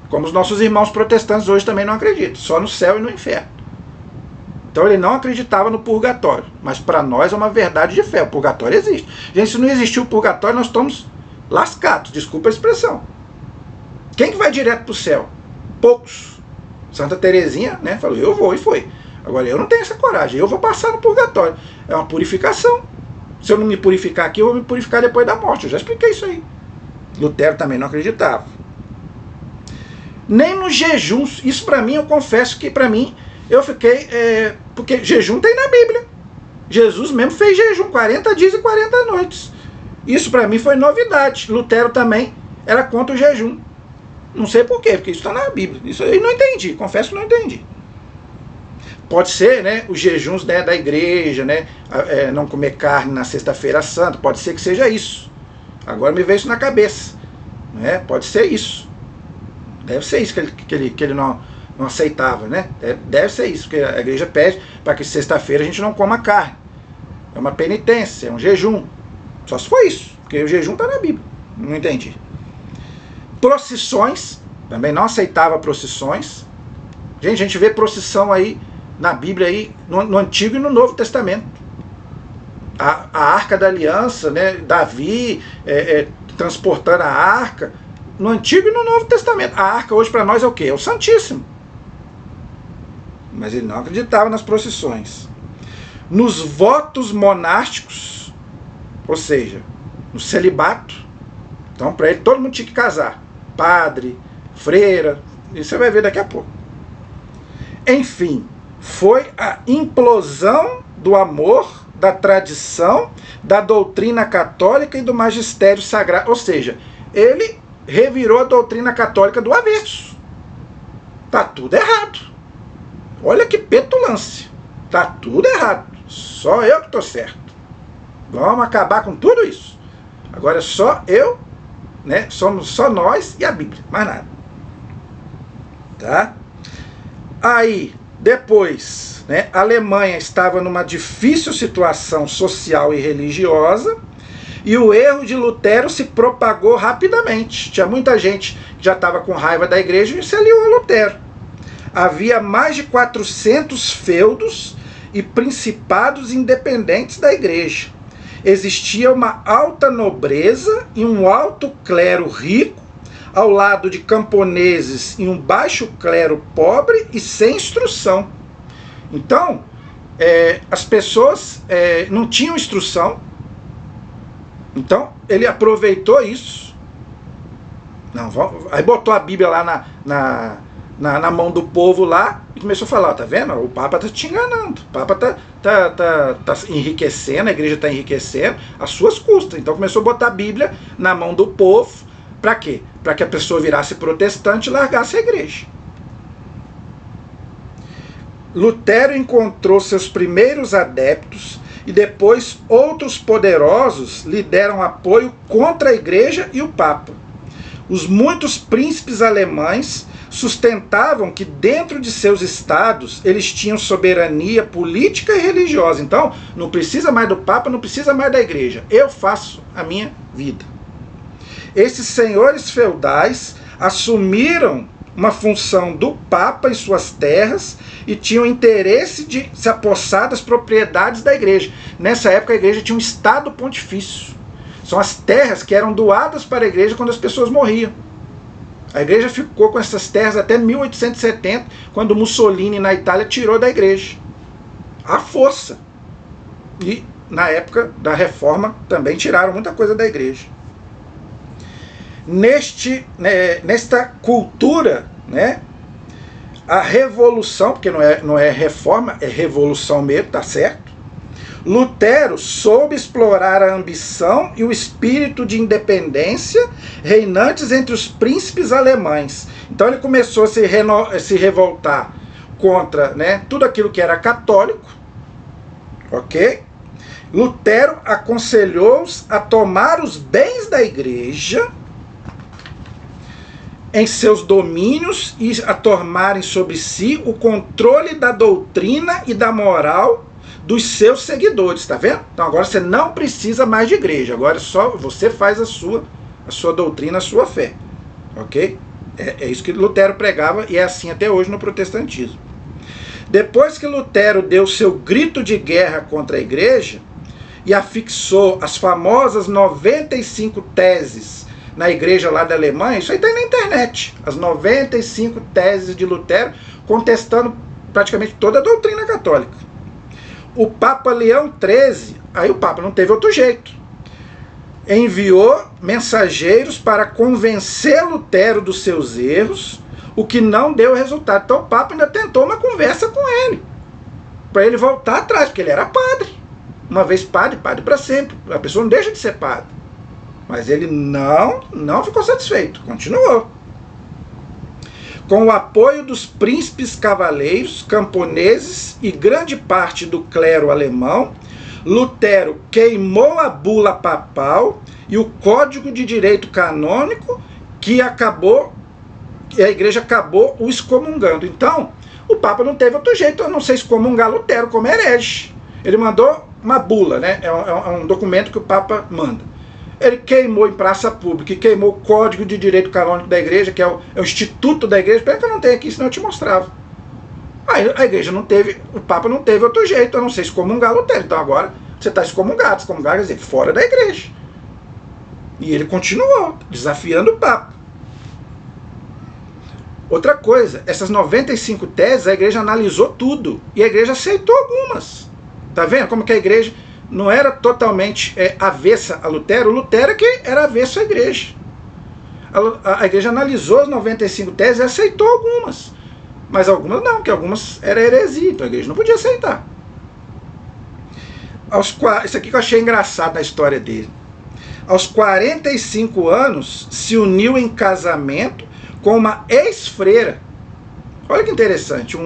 Como os nossos irmãos protestantes hoje também não acreditam. Só no céu e no inferno. Então ele não acreditava no purgatório. Mas para nós é uma verdade de fé. O purgatório existe. Gente, se não existir o purgatório, nós estamos lascados. Desculpa a expressão. Quem que vai direto para o céu? Poucos. Santa Teresinha, né, falou, eu vou, e foi. Agora eu não tenho essa coragem. Eu vou passar no purgatório. É uma purificação. Se eu não me purificar aqui, eu vou me purificar depois da morte. Eu já expliquei isso aí. Lutero também não acreditava. Nem nos jejuns. Isso para mim, eu confesso que para mim, eu fiquei... porque jejum tem na Bíblia. Jesus mesmo fez jejum, 40 dias e 40 noites. Isso para mim foi novidade. Lutero também era contra o jejum. Não sei por quê, porque isso está na Bíblia. Isso eu não entendi, confesso que não entendi. Pode ser, né, os jejuns, né, da igreja, né, não comer carne na sexta-feira santa, pode ser que seja isso. Agora me veio isso na cabeça. Né? Pode ser isso. Deve ser isso que ele não aceitava, né? Deve ser isso, porque a igreja pede para que sexta-feira a gente não coma carne. É uma penitência, é um jejum. Só se for isso, porque o jejum está na Bíblia. Não entendi. Procissões, também não aceitava procissões. Gente, a gente vê procissão aí na Bíblia, aí, no Antigo e no Novo Testamento. A Arca da Aliança, né? Davi transportando a arca, no Antigo e no Novo Testamento. A arca hoje para nós é o quê? É o Santíssimo. Mas ele não acreditava nas procissões. Nos votos monásticos, ou seja, no celibato. Então, para ele, todo mundo tinha que casar. Padre, freira, isso você vai ver daqui a pouco. Enfim, foi a implosão do amor, da tradição, da doutrina católica e do magistério sagrado. Ou seja, ele revirou a doutrina católica do avesso. Tá tudo errado. Olha que petulância. Tá tudo errado. Só eu que tô certo. Vamos acabar com tudo isso. Agora é só eu, né? Somos só nós e a Bíblia, mais nada. Tá? Aí, depois, né, a Alemanha estava numa difícil situação social e religiosa, e o erro de Lutero se propagou rapidamente. Tinha muita gente que já estava com raiva da igreja e se aliou a Lutero. Havia mais de 400 feudos e principados independentes da igreja. Existia uma alta nobreza e um alto clero rico, ao lado de camponeses e um baixo clero pobre e sem instrução. Então, as pessoas não tinham instrução. Então, ele aproveitou isso. Aí botou a Bíblia lá na mão do povo lá e começou a falar, tá vendo? O Papa tá te enganando. O Papa tá enriquecendo, a igreja está enriquecendo às suas custas. Então começou a botar a Bíblia na mão do povo. Para quê? Para que a pessoa virasse protestante e largasse a igreja. Lutero encontrou seus primeiros adeptos e depois outros poderosos lhe deram apoio contra a igreja e o Papa. Os muitos príncipes alemães sustentavam que dentro de seus estados eles tinham soberania política e religiosa. Então, não precisa mais do Papa, não precisa mais da igreja. Eu faço a minha vida. Esses senhores feudais assumiram uma função do Papa em suas terras e tinham interesse de se apossar das propriedades da igreja. Nessa época a igreja tinha um estado pontifício. São as terras que eram doadas para a igreja quando as pessoas morriam. A igreja ficou com essas terras até 1870, quando Mussolini na Itália tirou da igreja. À força. E na época da Reforma também tiraram muita coisa da igreja. Nesta cultura, né, a revolução, porque não é reforma, é revolução mesmo, tá certo? Lutero soube explorar a ambição e o espírito de independência reinantes entre os príncipes alemães. Então ele começou a se revoltar contra, né, tudo aquilo que era católico, ok? Lutero aconselhou-os a tomar os bens da igreja em seus domínios e a tomarem sobre si o controle da doutrina e da moral dos seus seguidores, tá vendo? Então agora você não precisa mais de igreja, agora só você faz a sua doutrina, a sua fé, ok? É isso que Lutero pregava e é assim até hoje no protestantismo. Depois que Lutero deu seu grito de guerra contra a igreja e afixou as famosas 95 teses na igreja lá da Alemanha, isso aí está na internet, as 95 teses de Lutero contestando praticamente toda a doutrina católica. O Papa Leão XIII, aí o Papa não teve outro jeito, enviou mensageiros para convencer Lutero dos seus erros, o que não deu resultado. Então o Papa ainda tentou uma conversa com ele, para ele voltar atrás, porque ele era padre. Uma vez padre, padre para sempre. A pessoa não deixa de ser padre. Mas ele não ficou satisfeito, continuou. Com o apoio dos príncipes cavaleiros, camponeses e grande parte do clero alemão, Lutero queimou a bula papal e o Código de Direito Canônico, que acabou, a igreja acabou o excomungando. Então, o Papa não teve outro jeito a não ser excomungar Lutero como herege. Ele mandou uma bula, né? É um documento que o Papa manda. Ele queimou em praça pública e queimou o Código de Direito Canônico da igreja, que é o Instituto da igreja. Espera que eu não tenho aqui, senão eu te mostrava. Aí a igreja não teve, o Papa não teve outro jeito a não ser excomungar Lutero. Então agora você está excomungado. Excomungado quer dizer, fora da igreja. E ele continuou desafiando o Papa. Outra coisa, essas 95 teses, a igreja analisou tudo. E a igreja aceitou algumas. Tá vendo como que a igreja não era totalmente avessa a Lutero? O Lutero que era avesso à igreja. A igreja analisou as 95 teses e aceitou algumas. Mas algumas não, porque algumas eram heresia. Então a igreja não podia aceitar. Isso aqui que eu achei engraçado na história dele. Aos 45 anos, se uniu em casamento com uma ex-freira. Olha que interessante.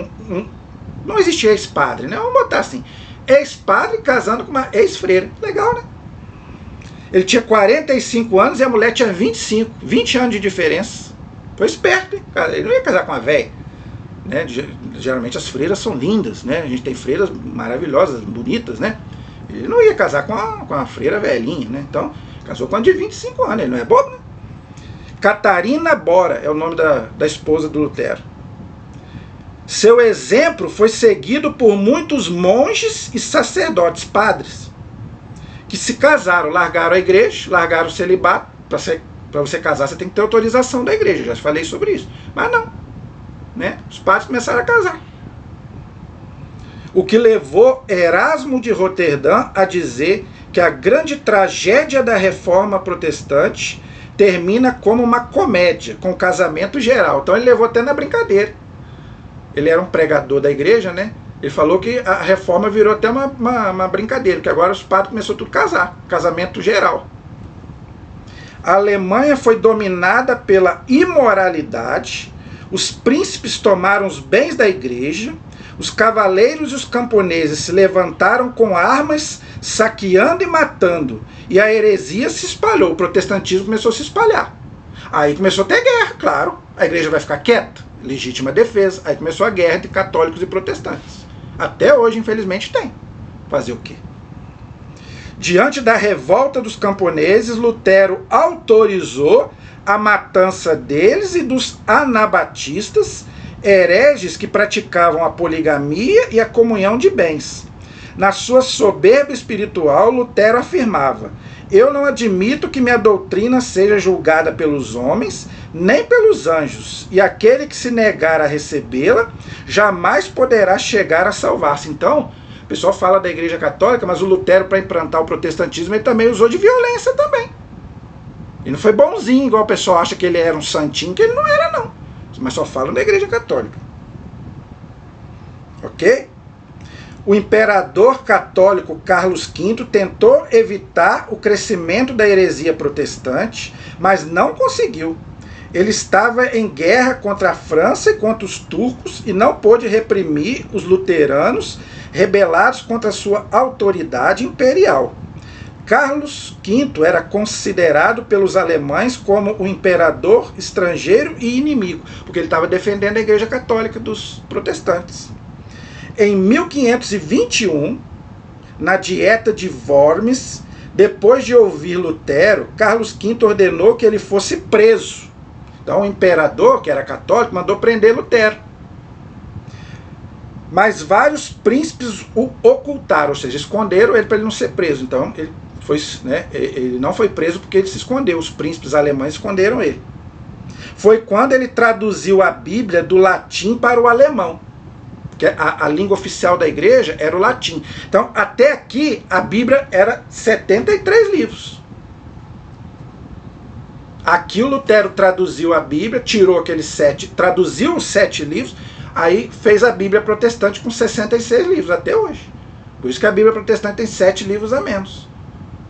Não existe ex-padre, né? Vamos botar assim. Ex-padre casando com uma ex-freira. Legal, né? Ele tinha 45 anos e a mulher tinha 25. 20 anos de diferença. Foi esperto, hein? Ele não ia casar com uma velha. Né? Geralmente as freiras são lindas, né? A gente tem freiras maravilhosas, bonitas, né? Ele não ia casar com uma freira velhinha, né? Então, casou com uma de 25 anos. Ele não é bobo, né? Catarina Bora é o nome da esposa do Lutero. Seu exemplo foi seguido por muitos monges e sacerdotes, padres, que se casaram, largaram a igreja, largaram o celibato. Para você casar, você tem que ter autorização da igreja, já falei sobre isso. Mas não, né? Os padres começaram a casar. O que levou Erasmo de Roterdã a dizer que a grande tragédia da reforma protestante termina como uma comédia, com casamento geral. Então ele levou até na brincadeira. Ele era um pregador da igreja, né? Ele falou que a reforma virou até uma brincadeira, que agora os padres começaram tudo a casar, casamento geral. A Alemanha foi dominada pela imoralidade, os príncipes tomaram os bens da igreja, os cavaleiros e os camponeses se levantaram com armas, saqueando e matando, e a heresia se espalhou, o protestantismo começou a se espalhar. Aí começou a ter guerra, claro. A igreja vai ficar quieta? Legítima defesa. Aí começou a guerra de católicos e protestantes. Até hoje, infelizmente, tem. Fazer o quê? Diante da revolta dos camponeses, Lutero autorizou a matança deles e dos anabatistas, hereges que praticavam a poligamia e a comunhão de bens. Na sua soberba espiritual, Lutero afirmava: eu não admito que minha doutrina seja julgada pelos homens, nem pelos anjos, e aquele que se negar a recebê-la, jamais poderá chegar a salvar-se. Então, o pessoal fala da Igreja Católica, mas o Lutero, para implantar o protestantismo, ele também usou de violência também. Ele não foi bonzinho, igual o pessoal acha que ele era um santinho, que ele não era, não. Mas só falam da Igreja Católica. Ok? O imperador católico Carlos V tentou evitar o crescimento da heresia protestante, mas não conseguiu. Ele estava em guerra contra a França e contra os turcos e não pôde reprimir os luteranos rebelados contra sua autoridade imperial. Carlos V era considerado pelos alemães como o imperador estrangeiro e inimigo, porque ele estava defendendo a Igreja Católica dos protestantes. Em 1521, na Dieta de Worms, depois de ouvir Lutero, Carlos V ordenou que ele fosse preso. Então o imperador, que era católico, mandou prender Lutero. Mas vários príncipes o ocultaram, ou seja, esconderam ele para ele não ser preso. Então ele não foi preso porque ele se escondeu, os príncipes alemães esconderam ele. Foi quando ele traduziu a Bíblia do latim para o alemão. A língua oficial da igreja era o latim. Então, até aqui, a Bíblia era 73 livros. Aqui o Lutero traduziu a Bíblia, tirou aqueles 7, traduziu os 7 livros, aí fez a Bíblia protestante com 66 livros, até hoje. Por isso que a Bíblia protestante tem 7 livros a menos.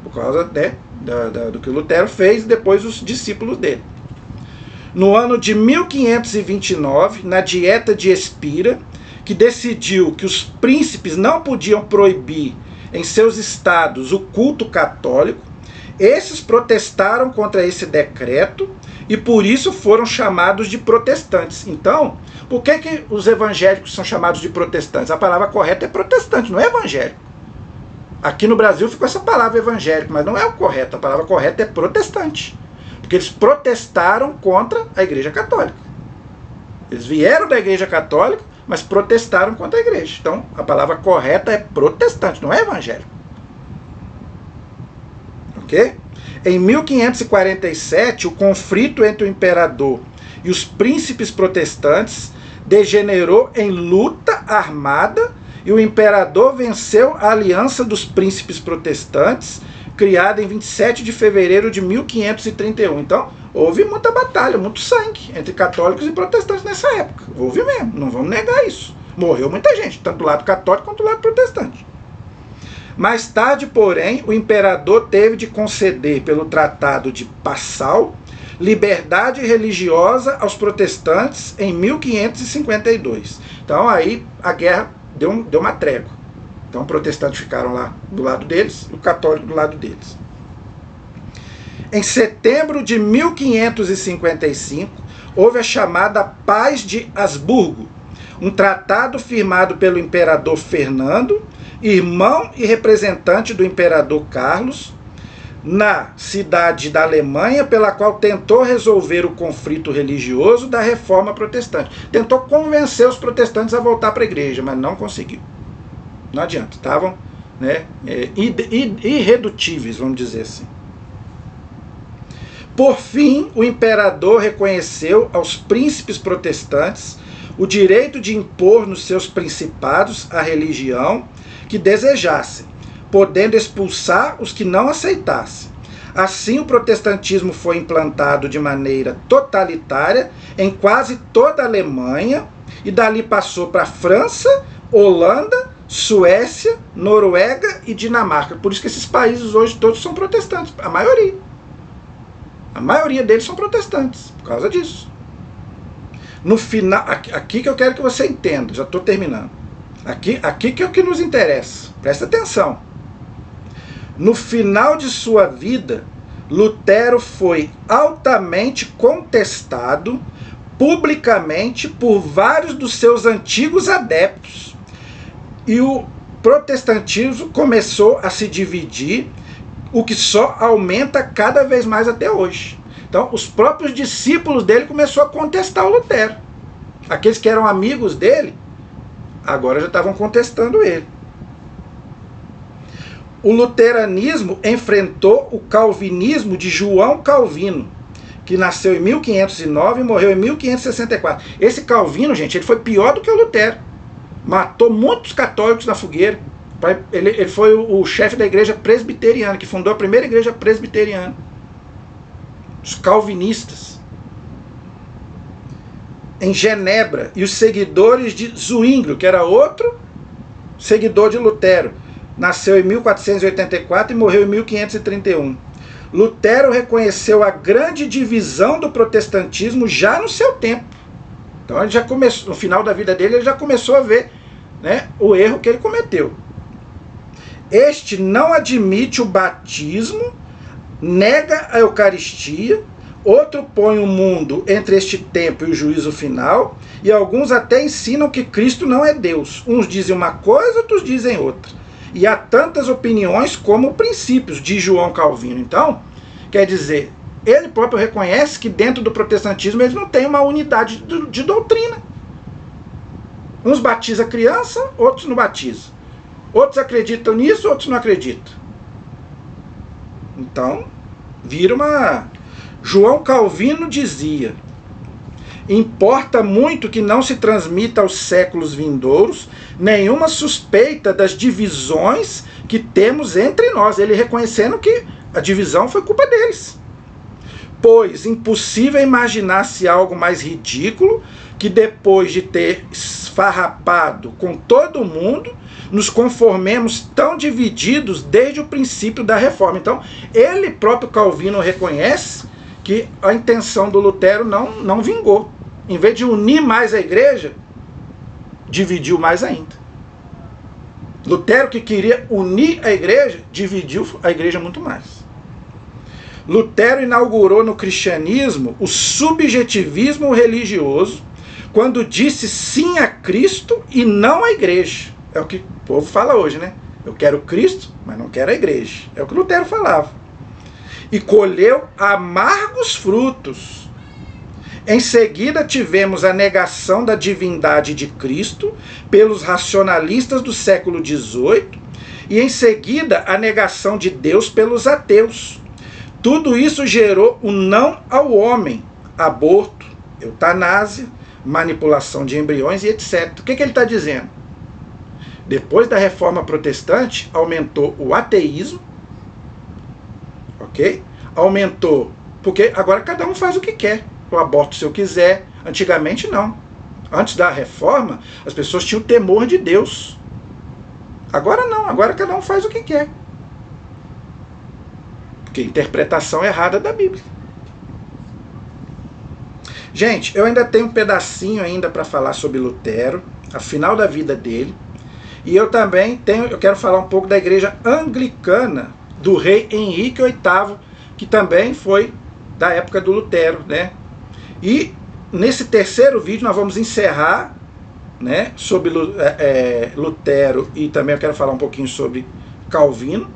Por causa do que o Lutero fez e depois os discípulos dele. No ano de 1529, na Dieta de Espira, que decidiu que os príncipes não podiam proibir em seus estados o culto católico, esses protestaram contra esse decreto e por isso foram chamados de protestantes. Então, por que os evangélicos são chamados de protestantes? A palavra correta é protestante, não é evangélico. Aqui no Brasil ficou essa palavra evangélico, mas não é o correto. A palavra correta é protestante. Porque eles protestaram contra a Igreja Católica. Eles vieram da Igreja Católica, mas protestaram contra a Igreja. Então, a palavra correta é protestante, não é evangélico. Ok? Em 1547, o conflito entre o imperador e os príncipes protestantes degenerou em luta armada e o imperador venceu a aliança dos príncipes protestantes, criada em 27 de fevereiro de 1531. Então, houve muita batalha, muito sangue entre católicos e protestantes nessa época. Houve mesmo, não vamos negar isso. Morreu muita gente, tanto do lado católico quanto do lado protestante. Mais tarde, porém, o imperador teve de conceder, pelo Tratado de Passau, liberdade religiosa aos protestantes em 1552. Então aí a guerra deu uma trégua. Então os protestantes ficaram lá do lado deles e o católico do lado deles. Em setembro de 1555, houve a chamada Paz de Habsburgo, um tratado firmado pelo imperador Fernando, irmão e representante do imperador Carlos, na cidade da Alemanha, pela qual tentou resolver o conflito religioso da reforma protestante. Tentou convencer os protestantes a voltar para a igreja, mas não conseguiu. Não adianta, estavam, né, irredutíveis, vamos dizer assim. Por fim, o imperador reconheceu aos príncipes protestantes o direito de impor nos seus principados a religião que desejassem, podendo expulsar os que não aceitassem. Assim, o protestantismo foi implantado de maneira totalitária em quase toda a Alemanha e dali passou para a França, Holanda, Suécia, Noruega e Dinamarca. Por isso que esses países hoje todos são protestantes, a maioria. A maioria deles são protestantes, por causa disso. No final, aqui que eu quero que você entenda, já estou terminando. Aqui que é o que nos interessa, presta atenção. No final de sua vida, Lutero foi altamente contestado publicamente por vários dos seus antigos adeptos. E o protestantismo começou a se dividir, o que só aumenta cada vez mais até hoje. Então, os próprios discípulos dele começaram a contestar o Lutero. Aqueles que eram amigos dele, agora já estavam contestando ele. O luteranismo enfrentou o calvinismo de João Calvino, que nasceu em 1509 e morreu em 1564. Esse Calvino, gente, ele foi pior do que o Lutero. Matou muitos católicos na fogueira. Ele foi o chefe da igreja presbiteriana, que fundou a primeira igreja presbiteriana. Os calvinistas. Em Genebra, e os seguidores de Zwinglio, que era outro seguidor de Lutero, nasceu em 1484 e morreu em 1531. Lutero reconheceu a grande divisão do protestantismo já no seu tempo. Então ele já começou, no final da vida dele, ele já começou a ver, né, o erro que ele cometeu. Este não admite o batismo, nega a Eucaristia, outro põe o mundo entre este tempo e o juízo final, e alguns até ensinam que Cristo não é Deus. Uns dizem uma coisa, outros dizem outra. E há tantas opiniões como princípios, diz João Calvino. Então, quer dizer, ele próprio reconhece que dentro do protestantismo eles não têm uma unidade de doutrina. Uns batizam criança, outros não batizam. Outros acreditam nisso, outros não acreditam. Então, vira uma... João Calvino dizia: importa muito que não se transmita aos séculos vindouros nenhuma suspeita das divisões que temos entre nós. Ele reconhecendo que a divisão foi culpa deles. Pois impossível imaginar-se algo mais ridículo que depois de ter esfarrapado com todo mundo, nos conformemos tão divididos desde o princípio da reforma. Então, ele próprio Calvino reconhece que a intenção do Lutero não vingou. Em vez de unir mais a igreja, dividiu mais ainda. Lutero, que queria unir a igreja, dividiu a igreja muito mais. Lutero inaugurou no cristianismo o subjetivismo religioso quando disse sim a Cristo e não à igreja. É o que o povo fala hoje, né? Eu quero Cristo, mas não quero a igreja. É o que Lutero falava. E colheu amargos frutos. Em seguida, tivemos a negação da divindade de Cristo pelos racionalistas do século XVIII e, em seguida, a negação de Deus pelos ateus. Tudo isso gerou o não ao homem, aborto, eutanásia, manipulação de embriões e etc. O que ele está dizendo? Depois da Reforma Protestante, aumentou o ateísmo, ok? Aumentou, porque agora cada um faz o que quer. Eu aborto se eu quiser. Antigamente não. Antes da Reforma, as pessoas tinham temor de Deus. Agora não, agora cada um faz o que quer. Porque interpretação errada da Bíblia. Gente, eu ainda tenho um pedacinho ainda para falar sobre Lutero, a final da vida dele. E eu também eu quero falar um pouco da igreja anglicana do rei Henrique VIII, que também foi da época do Lutero, né? E nesse terceiro vídeo nós vamos encerrar, né, sobre Lutero, e também eu quero falar um pouquinho sobre Calvino,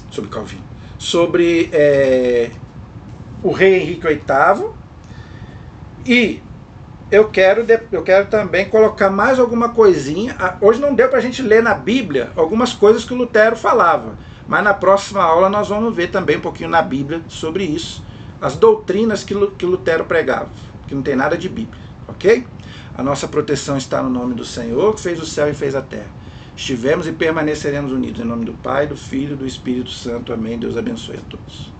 sobre o rei Henrique VIII, e eu quero também colocar mais alguma coisinha. Hoje não deu para a gente ler na Bíblia algumas coisas que o Lutero falava, mas na próxima aula nós vamos ver também um pouquinho na Bíblia sobre isso, as doutrinas que Lutero pregava, que não tem nada de Bíblia, ok? A nossa proteção está no nome do Senhor, que fez o céu e fez a terra. Estivemos e permaneceremos unidos em nome do Pai, do Filho e do Espírito Santo. Amém. Deus abençoe a todos.